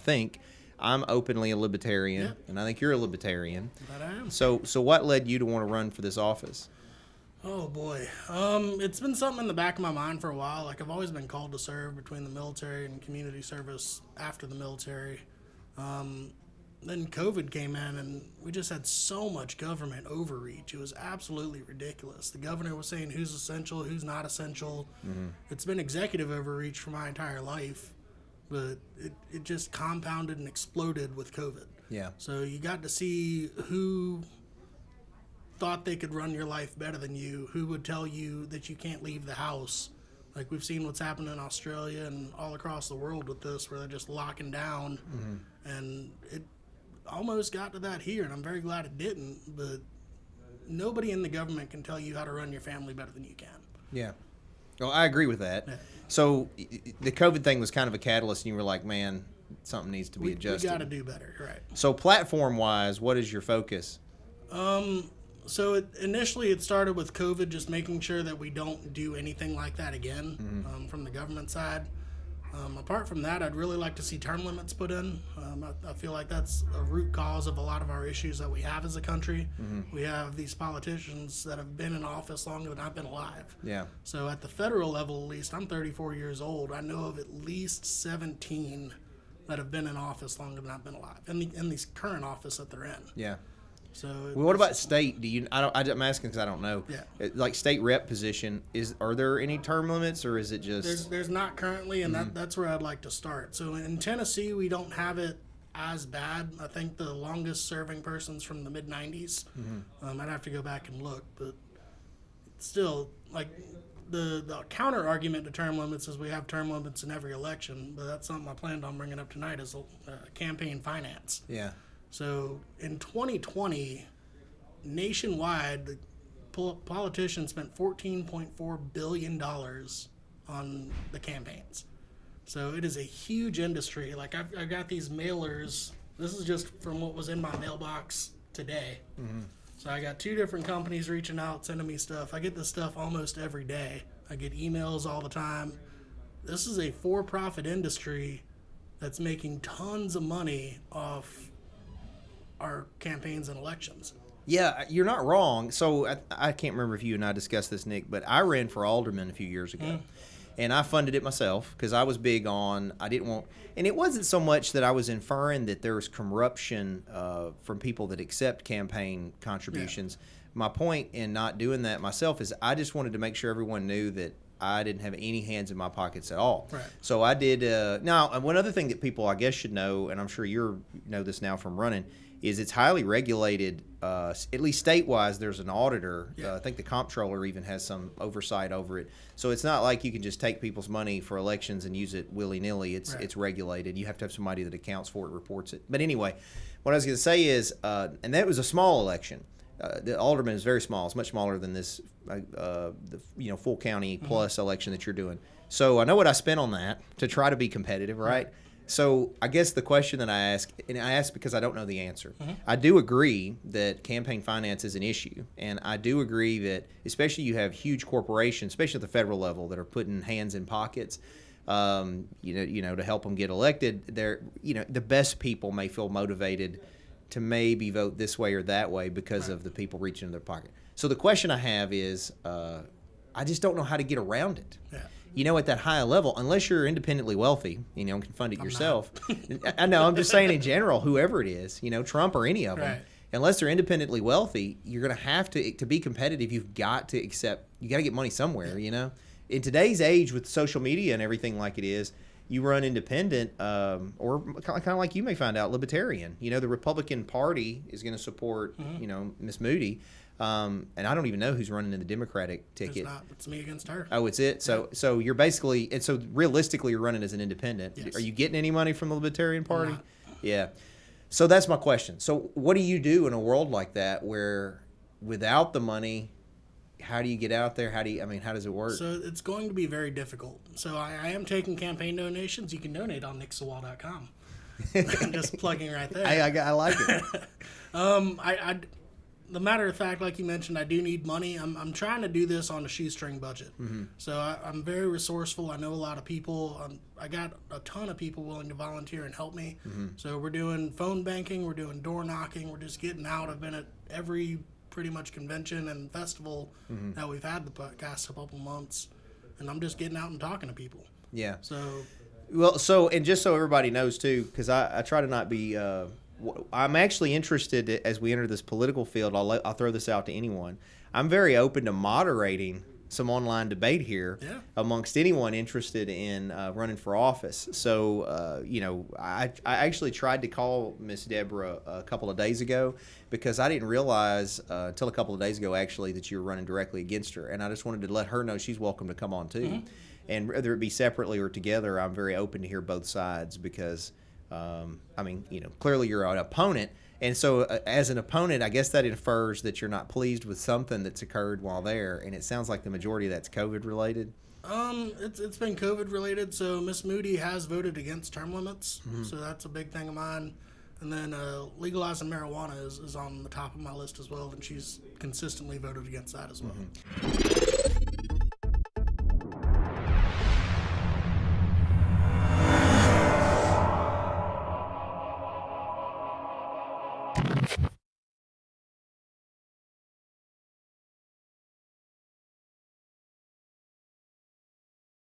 think I'm openly a libertarian, and I think you're a libertarian. But I am. So what led you to want to run for this office? Oh boy, it's been something in the back of my mind for a while. Like I've always been called to serve between the military and community service after the military. Then COVID came in, and we just had so much government overreach. It was absolutely ridiculous. The governor was saying who's essential, who's not essential. Mm-hmm. It's been executive overreach for my entire life, but it just compounded and exploded with COVID. Yeah. So you got to see who thought they could run your life better than you, who would tell you that you can't leave the house. Like we've seen what's happened in Australia and all across the world with this, where they're just locking down. Mm-hmm. And it almost got to that here, and I'm very glad it didn't, but nobody in the government can tell you how to run your family better than you can. Yeah. Well, I agree with that. Yeah. So the COVID thing was kind of a catalyst, and you were like, man, something needs to be adjusted. We got to do better, right. So platform-wise, what is your focus? So initially it started with COVID, just making sure that we don't do anything like that again. Mm-hmm. From the government side. Apart from that, I'd really like to see term limits put in. I feel like that's a root cause of a lot of our issues that we have as a country. Mm-hmm. We have these politicians that have been in office longer than I've been alive. Yeah. So at the federal level, at least, I'm 34 years old. I know of at least 17 that have been in office longer than I've been alive, in these current office that they're in. Yeah. So well, what about state? Do you? I'm asking because I don't know. Yeah. Like state rep position, are there any term limits, or is it just? There's not currently, and that's where I'd like to start. So in Tennessee, we don't have it as bad. I think the longest serving person's from the mid '90s. Mm-hmm. I'd have to go back and look, but still, like the counter argument to term limits is we have term limits in every election. But that's something I planned on bringing up tonight is campaign finance. Yeah. So in 2020, nationwide, the politicians spent $14.4 billion on the campaigns. So it is a huge industry. Like I've got these mailers. This is just from what was in my mailbox today. Mm-hmm. So I got 2 different companies reaching out, sending me stuff. I get this stuff almost every day. I get emails all the time. This is a for-profit industry that's making tons of money off our campaigns and elections. Yeah, you're not wrong. So I can't remember if you and I discussed this, Nick, but I ran for alderman a few years ago. And I funded it myself because I was big on, I didn't want, and it wasn't so much that I was inferring that there was corruption from people that accept campaign contributions. Yeah. My point in not doing that myself is I just wanted to make sure everyone knew that I didn't have any hands in my pockets at all. Right. So I did, now, one other thing that people I guess should know, and I'm sure you know this now from running, is it's highly regulated, at least state-wise. There's an auditor. Yeah. I think the comptroller even has some oversight over it. So it's not like you can just take people's money for elections and use it willy-nilly. It's regulated. You have to have somebody that accounts for it, reports it. But anyway, what I was going to say is, and that was a small election. The alderman is very small. It's much smaller than this, the full county plus election that you're doing. So I know what I spent on that to try to be competitive, right? So I guess the question that I ask, and I ask because I don't know the answer, I do agree that campaign finance is an issue. And I do agree that especially you have huge corporations, especially at the federal level, that are putting hands in pockets, to help them get elected. The best people may feel motivated to maybe vote this way or that way because of the people reaching in their pocket. So the question I have is, I just don't know how to get around it. Yeah. At that high level, unless you're independently wealthy, and can fund it yourself. I know, I'm just saying in general, whoever it is, Trump or any of them, unless they're independently wealthy, you're going to have to be competitive. You've got to get money somewhere, In today's age with social media and everything like it is, you run independent, or kind of like you may find out, libertarian. The Republican Party is going to support, Miss Moody. And I don't even know who's running in the Democratic ticket. It's not. It's me against her. Oh, it's it? So you're basically, and so realistically you're running as an independent. Yes. Are you getting any money from the Libertarian Party? Not. Yeah. So that's my question. So what do you do in a world like that where without the money, how do you get out there? How does it work? So it's going to be very difficult. So I am taking campaign donations. You can donate on nicksawall.com. I'm just plugging right there. I like it. the matter of fact, like you mentioned, I do need money. I'm trying to do this on a shoestring budget. So I'm very resourceful. I know a lot of people. I got a ton of people willing to volunteer and help me. So we're doing phone banking. We're doing door knocking. We're just getting out. I've been at every pretty much convention and festival that we've had the past couple months. And I'm just getting out and talking to people. Yeah. So... Well, and just so everybody knows, too, because I try to not be I'm actually interested, as we enter this political field, I'll throw this out to anyone. I'm very open to moderating some online debate here amongst anyone interested in running for office. So, I actually tried to call Miss Deborah a couple of days ago because I didn't realize until a couple of days ago, actually, that you were running directly against her. And I just wanted to let her know she's welcome to come on, too. And whether it be separately or together, I'm very open to hear both sides because, clearly you're an opponent. And so as an opponent, I guess that infers that you're not pleased with something that's occurred while there. And it sounds like the majority of that's COVID related. It's been COVID related. So Miss Moody has voted against term limits. So that's a big thing of mine. And then legalizing marijuana is on the top of my list as well. And she's consistently voted against that as well.